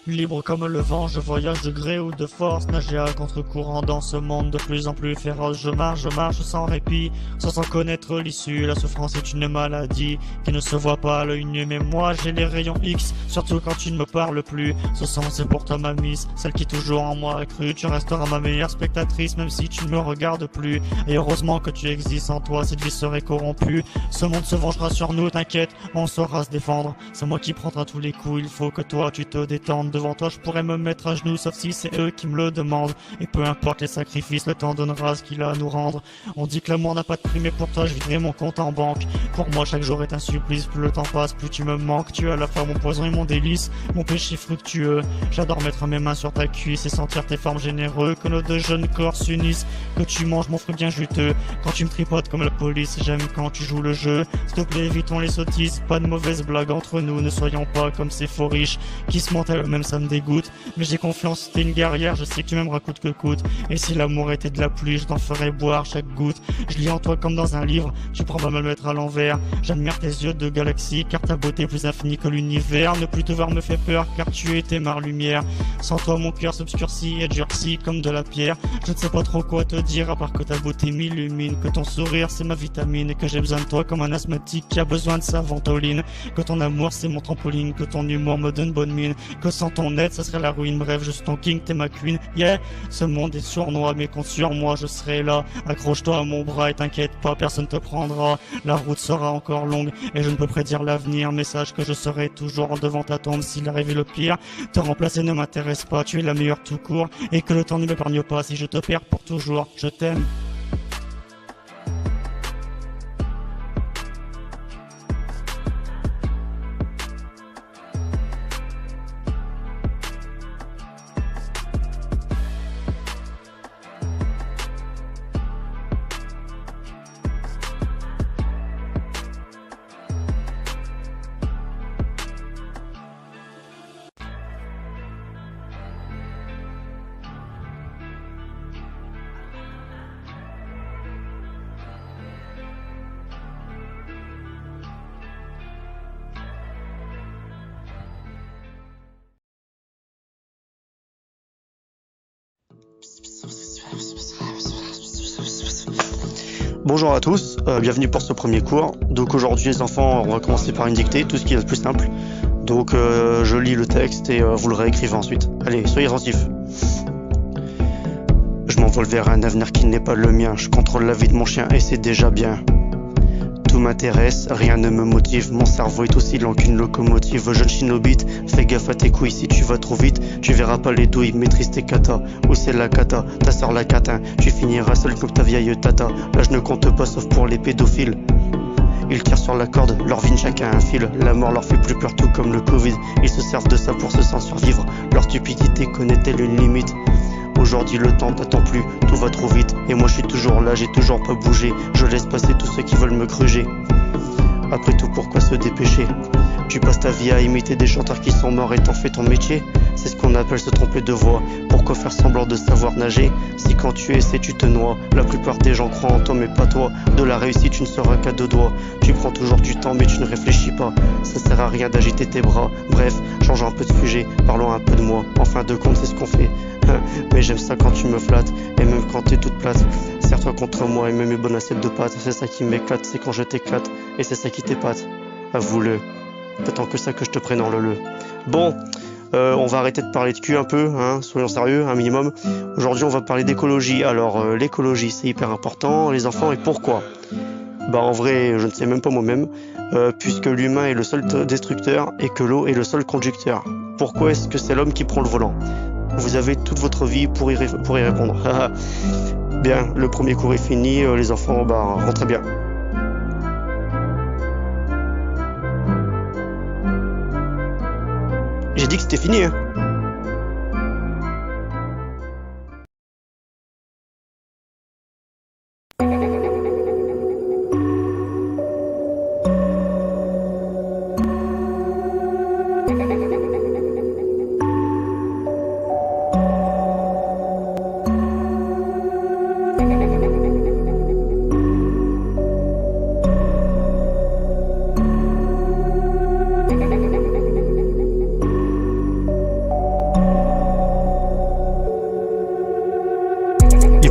Libre comme le vent, je voyage de gré ou de force, nager à contre-courant dans ce monde de plus en plus féroce. Je marche sans répit, sans en connaître l'issue. La souffrance est une maladie qui ne se voit pas à l'œil nu, mais moi j'ai les rayons X, surtout quand tu ne me parles plus. Ce sang c'est pour toi ma miss, celle qui toujours en moi a cru. Tu resteras ma meilleure spectatrice même si tu ne me regardes plus. Et heureusement que tu existes, en toi cette vie serait corrompue. Ce monde se vengera sur nous, t'inquiète, on saura se défendre. C'est moi qui prendra tous les coups, il faut que toi tu te détendes. Devant toi je pourrais me mettre à genoux, sauf si c'est eux qui me le demandent. Et peu importe les sacrifices, le temps donnera ce qu'il a à nous rendre. On dit que l'amour n'a pas de prix, mais pour toi je viderai mon compte en banque. Pour moi chaque jour est un supplice, plus le temps passe, plus tu me manques. Tu es à la fois mon poison et mon délice, mon péché fructueux. J'adore mettre mes mains sur ta cuisse et sentir tes formes généreux. Que nos deux jeunes corps s'unissent, que tu manges mon fruit bien juteux. Quand tu me tripotes comme la police, j'aime quand tu joues le jeu. S'il te plaît évitons les sottises, pas de mauvaises blagues entre nous. Ne soyons pas comme ces faux riches qui se mentent à eux-mêmes, ça me dégoûte. Mais j'ai confiance, t'es une guerrière, je sais que tu m'aimeras coûte que coûte. Et si l'amour était de la pluie, je t'en ferais boire chaque goutte. Je lis en toi comme dans un livre, tu prends pas me le mettre à l'envers. J'admire tes yeux de galaxie, car ta beauté est plus infinie que l'univers. Ne plus te voir me fait peur, car tu étais ma lumière. Sans toi mon cœur s'obscurcit et durcit comme de la pierre. Je ne sais pas trop quoi te dire, à part que ta beauté m'illumine. Que ton sourire c'est ma vitamine, et que j'ai besoin de toi comme un asthmatique qui a besoin de sa ventoline. Que ton amour c'est mon trampoline, que ton humour me donne bonne mine. Que sans ton aide ça serait la ruine, bref je suis ton king, t'es ma queen. Yeah, ce monde est sournois mais compte sur moi, je serai là. Accroche-toi à mon bras et t'inquiète pas, personne te prendra. La route sera encore longue et je ne peux prédire l'avenir, mais sache que je serai toujours devant ta tombe s'il arrive le pire. Te remplacer ne m'intéresse pas, tu es la meilleure tout court, et que le temps ne m'épargne pas si je te perds pour toujours. Je t'aime. Bonjour à tous, bienvenue pour ce premier cours. Donc aujourd'hui les enfants, on va commencer par une dictée, tout ce qui est le plus simple. Donc je lis le texte et vous le réécrivez ensuite. Allez, soyez attentifs. Je m'envole vers un avenir qui n'est pas le mien. Je contrôle la vie de mon chien et c'est déjà bien. Tout m'intéresse, rien ne me motive. Mon cerveau est aussi lent qu'une locomotive. Jeune shinobite, fais gaffe à tes couilles. Si tu vas trop vite, tu verras pas les douilles. Maîtrise tes katas, ou c'est la kata. Ta sœur la catin, tu finiras seul comme ta vieille tata. Là je ne compte pas sauf pour les pédophiles. Ils tirent sur la corde, leur vie chacun un fil. La mort leur fait plus peur tout comme le Covid. Ils se servent de ça pour se sentir survivre. Leur stupidité connaît-elle une limite? Aujourd'hui le temps t'attend plus, tout va trop vite. Et moi je suis toujours là, j'ai toujours pas bougé. Je laisse passer tous ceux qui veulent me gruger. Après tout pourquoi se dépêcher? Tu passes ta vie à imiter des chanteurs qui sont morts et t'en fais ton métier. C'est ce qu'on appelle se tromper de voix. Pourquoi faire semblant de savoir nager si quand tu essaies tu te noies? La plupart des gens croient en toi mais pas toi. De la réussite tu ne seras qu'à deux doigts. Tu prends toujours du temps mais tu ne réfléchis pas. Ça sert à rien d'agiter tes bras. Bref, changeons un peu de sujet, parlons un peu de moi. En fin de compte c'est ce qu'on fait. Mais j'aime ça quand tu me flattes, et même quand t'es toute plate. Serre-toi contre moi et mets mes bonnes assiettes de pâtes. C'est ça qui m'éclate, c'est quand je t'éclate. Et c'est ça qui t'épate, avoue-le. T'attends que ça que je te prenne en le. Bon, on va arrêter de parler de cul un peu, hein, soyons sérieux, un minimum. Aujourd'hui on va parler d'écologie. Alors l'écologie c'est hyper important, les enfants, et pourquoi? Bah en vrai je ne sais même pas moi-même, puisque l'humain est le seul destructeur et que l'eau est le seul conducteur. Pourquoi est-ce que c'est l'homme qui prend le volant? Vous avez toute votre vie pour y répondre. Bien, le premier cours est fini, les enfants, rentrez bien. J'ai dit que c'était fini, hein.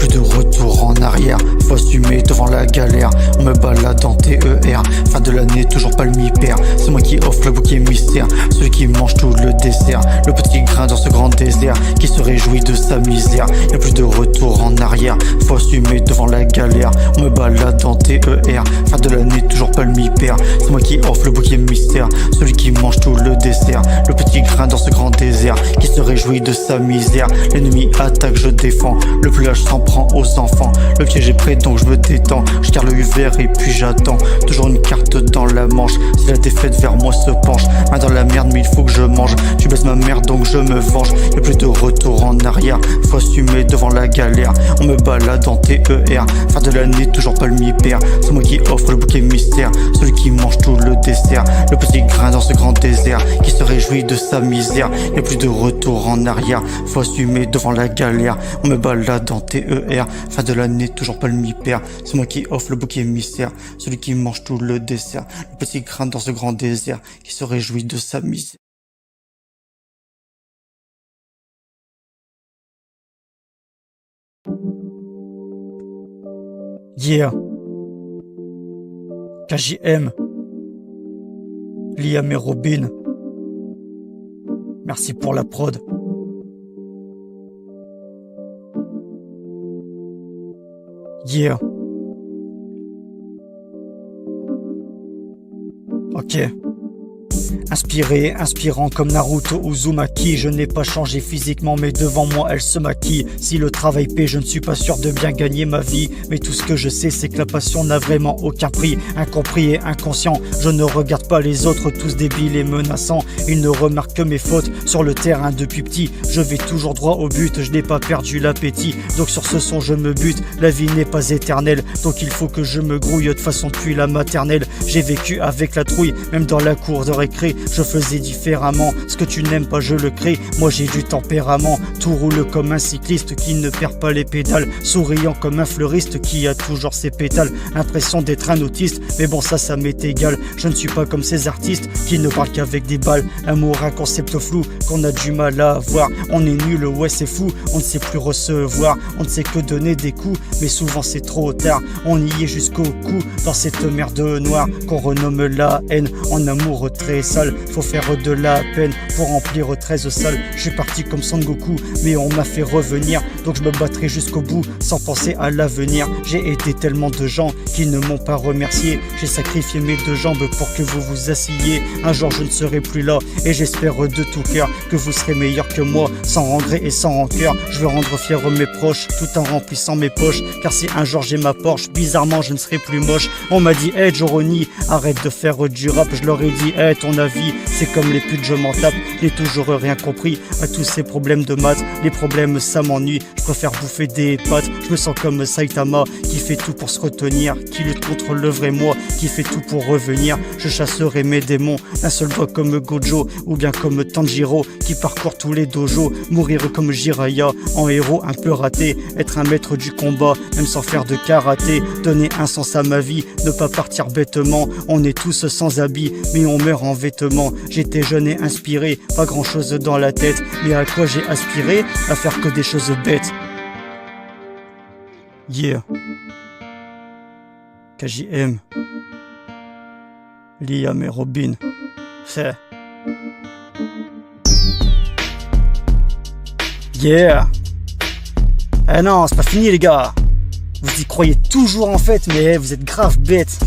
plus de retour en arrière, faut assumer devant la galère. On me balade en TER, fin de l'année toujours pas le mi-père. C'est moi qui offre le bouquet mystère, celui qui mange tout le dessert. Le petit grain dans ce grand désert, qui se réjouit de sa misère. Y'a plus de retour en arrière, faut assumer devant la galère. On me balade en TER, fin de l'année toujours pas le mi-père. C'est moi qui offre le bouquet mystère, celui qui mange tout le dessert. Le petit grain dans ce grand désert, qui se réjouit de sa misère. L'ennemi attaque, je défends, le plage s'en prend aux enfants. Le piège est prêt donc je me détends, je tire le vert et puis j'attends. Toujours une carte dans la manche, si la défaite vers moi se penche. Main dans la merde mais il faut que je mange, tu baisses ma mère donc je me venge. Y'a plus de retour en arrière, faut assumer devant la galère. On me balade en TER, fin de l'année toujours pas le mi-père. C'est moi qui offre le bouquet mystère, celui qui mange tout le dessert. Le petit grain dans ce grand désert, qui se réjouit de sa misère. Y'a plus de retour en arrière, faut assumer devant la galère. On me balade en TER, fin de l'année toujours pas le mi-père. C'est moi qui offre le bouquet mystère, celui qui mange tout le dessert. Le petit grain dans ce grand désert, qui se réjouit de sa misère. Yeah. KJM. Liam et Robin. Merci pour la prod. Yeah. Ok. Inspiré, inspirant comme Naruto Uzumaki. Je n'ai pas changé physiquement mais devant moi elle se maquille. Si le travail paie, je ne suis pas sûr de bien gagner ma vie. Mais tout ce que je sais c'est que la passion n'a vraiment aucun prix. Incompris et inconscient, je ne regarde pas les autres tous débiles et menaçants. Ils ne remarquent que mes fautes sur le terrain depuis petit. Je vais toujours droit au but, je n'ai pas perdu l'appétit. Donc sur ce son je me bute, la vie n'est pas éternelle. Donc il faut que je me grouille de façon depuis la maternelle. J'ai vécu avec la trouille, même dans la cour de récré. Je faisais différemment, ce que tu n'aimes pas je le crée. Moi j'ai du tempérament, tout roule comme un cycliste qui ne perd pas les pédales. Souriant comme un fleuriste qui a toujours ses pétales. L'impression d'être un autiste, mais bon ça m'est égal. Je ne suis pas comme ces artistes qui ne parlent qu'avec des balles. L'amour un concept flou qu'on a du mal à avoir. On est nul, ouais c'est fou, on ne sait plus recevoir. On ne sait que donner des coups, mais souvent c'est trop tard. On y est jusqu'au cou dans cette merde noire qu'on renomme la haine. En amour très sale, faut faire de la peine pour remplir 13 salles. Je suis parti comme Son Goku, mais on m'a fait revenir. Donc je me battrai jusqu'au bout, sans penser à l'avenir. J'ai aidé tellement de gens qui ne m'ont pas remercié. J'ai sacrifié mes deux jambes pour que vous vous assiez. Un jour je ne serai plus là, et j'espère de tout cœur que vous serez meilleur que moi. Sans regret et sans rancœur, je veux rendre fiers mes proches, tout en remplissant mes poches. Car si un jour j'ai ma Porsche, bizarrement je ne serai plus moche. On m'a dit, hey Joroni, arrête de faire du rap. Je leur ai dit, hey ton avis, c'est comme les putes, je m'en tape. J'ai toujours rien compris à tous ces problèmes de maths. Les problèmes ça m'ennuie, je préfère bouffer des pâtes. Je me sens comme Saitama, qui fait tout pour se retenir, qui lutte contre le vrai moi, qui fait tout pour revenir. Je chasserai mes démons d'un seul doigt comme Gojo, ou bien comme Tanjiro, qui parcourt tous les dojos. Mourir comme Jiraiya, en héros un peu raté. Être un maître du combat, même sans faire de karaté. Donner un sens à ma vie, ne pas partir bêtement. On est tous sans habits, mais on meurt en vêtements. J'étais jeune et inspiré, pas grand chose dans la tête. Mais à quoi j'ai aspiré? À faire que des choses bêtes. Yeah. KJM. Liam et Robin. C'est. Yeah. Eh non, c'est pas fini les gars. Vous y croyez toujours en fait, mais vous êtes grave bêtes.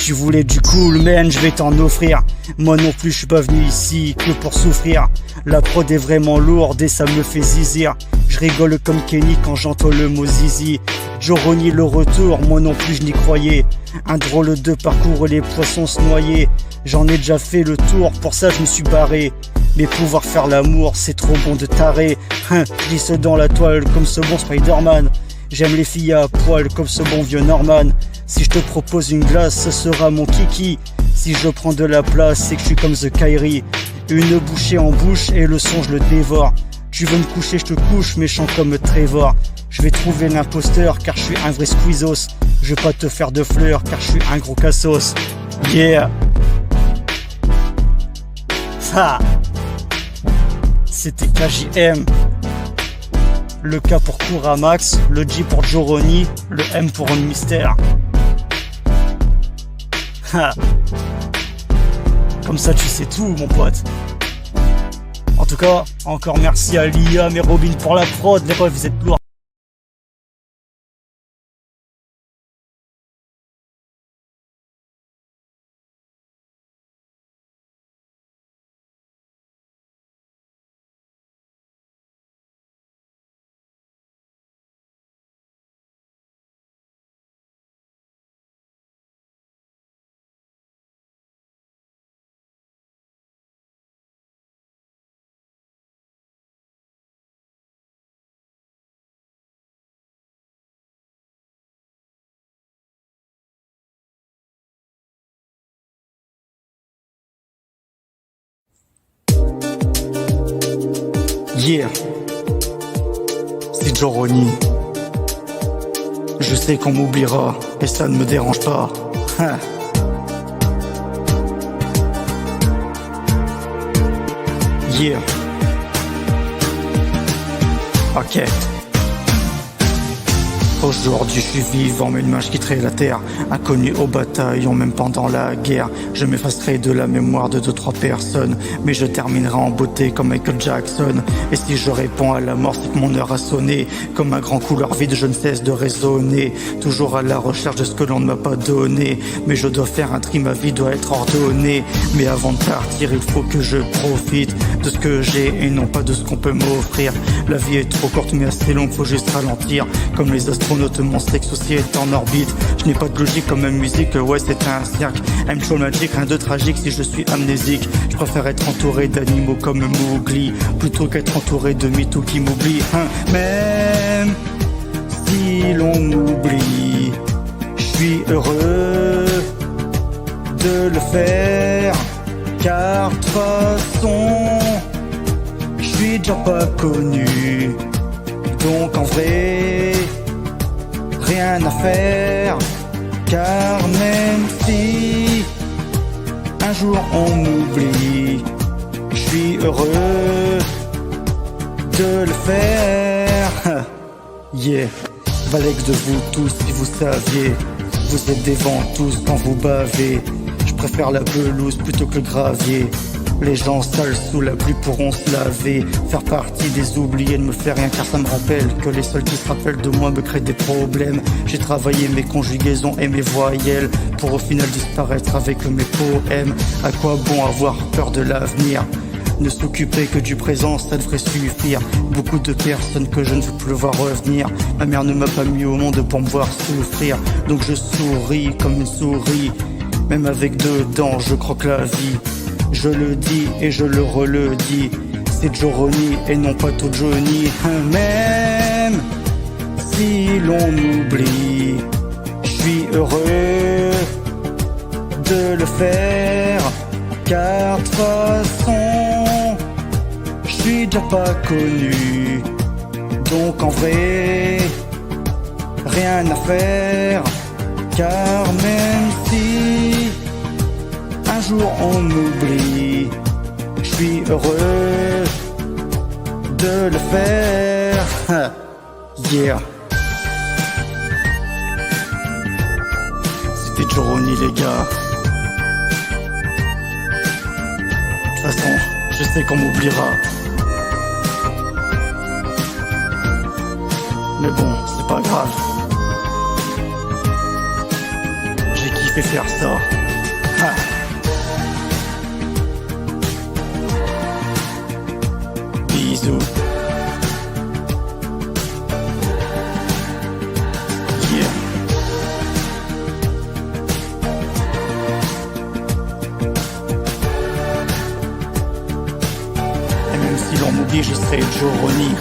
Tu voulais du cool man, je vais t'en offrir. Moi non plus je suis pas venu ici que pour souffrir. La prod est vraiment lourde et ça me fait zizir. Je rigole comme Kenny quand j'entends le mot zizi. Joroni le retour, moi non plus je n'y croyais. Un drôle de parcours, les poissons se noyaient. J'en ai déjà fait le tour, pour ça je me suis barré. Mais pouvoir faire l'amour, c'est trop bon de taré. Je glisse dans la toile comme ce bon Spider-Man. J'aime les filles à poil comme ce bon vieux Norman. Si je te propose une glace, ce sera mon kiki. Si je prends de la place, c'est que je suis comme The Kyrie. Une bouchée en bouche et le son je le dévore. Tu veux me coucher, je te couche, méchant comme Trevor. Je vais trouver l'imposteur car je suis un vrai squeezos. Je vais pas te faire de fleurs car je suis un gros cassos. Yeah. Ça. C'était KJM. Le K pour Kuramax, le J pour Joroni, le M pour un mystère. Ha. Comme ça tu sais tout mon pote. En tout cas, encore merci à Liam et Robin pour la prod, les refs vous êtes lourds. Yeah, c'est Joroni. Je sais qu'on m'oubliera et ça ne me dérange pas. Yeah. Ok. Aujourd'hui je suis vivant mais demain je quitterai la terre. Inconnu au bataillon même pendant la guerre. Je m'effacerai de la mémoire de 2-3 personnes, mais je terminerai en beauté comme Michael Jackson. Et si je réponds à la mort c'est que mon heure a sonné. Comme un grand couloir vide je ne cesse de raisonner. Toujours à la recherche de ce que l'on ne m'a pas donné. Mais je dois faire un tri, ma vie doit être ordonnée. Mais avant de partir il faut que je profite de ce que j'ai et non pas de ce qu'on peut m'offrir. La vie est trop courte mais assez longue, faut juste ralentir. Comme les astronautes, mon sexe aussi est en orbite. Je n'ai pas de logique comme ma musique, ouais c'est un cirque. I'm so magic, rien de tragique si je suis amnésique. Je préfère être entouré d'animaux comme Mowgli plutôt qu'être entouré de mythos qui m'oublient. Même si l'on m'oublie, je suis heureux de le faire. Car de toute façon, je suis déjà pas connu. Donc en vrai, rien à faire. Car même si un jour on m'oublie, je suis heureux de le faire. Yeah, Valex de vous tous si vous saviez. Vous êtes des ventouses quand vous bavez. Je préfère la pelouse plutôt que le gravier. Les gens sales sous la pluie pourront se laver. Faire partie des oubliés ne me fait rien car ça me rappelle que les seuls qui se rappellent de moi me créent des problèmes. J'ai travaillé mes conjugaisons et mes voyelles pour au final disparaître avec mes poèmes. À quoi bon avoir peur de l'avenir? Ne s'occuper que du présent, ça devrait suffire. Beaucoup de personnes que je ne veux plus voir revenir. Ma mère ne m'a pas mis au monde pour me voir souffrir. Donc je souris comme une souris. Même avec 2 dents, je croque la vie. Je le dis et je le redis, c'est Joroni et non pas tout Johnny. Même si l'on m'oublie, je suis heureux de le faire. Car de toute façon, je suis déjà pas connu. Donc en vrai, rien à faire. Car même si un jour on m'oublie, je suis heureux de le faire. Yeah. C'était Joroni les gars. De toute façon, je sais qu'on m'oubliera. Mais bon, c'est pas grave. J'ai kiffé faire ça. Bisous. Yeah. Et même si l'on m'oublie, je serai Joroni.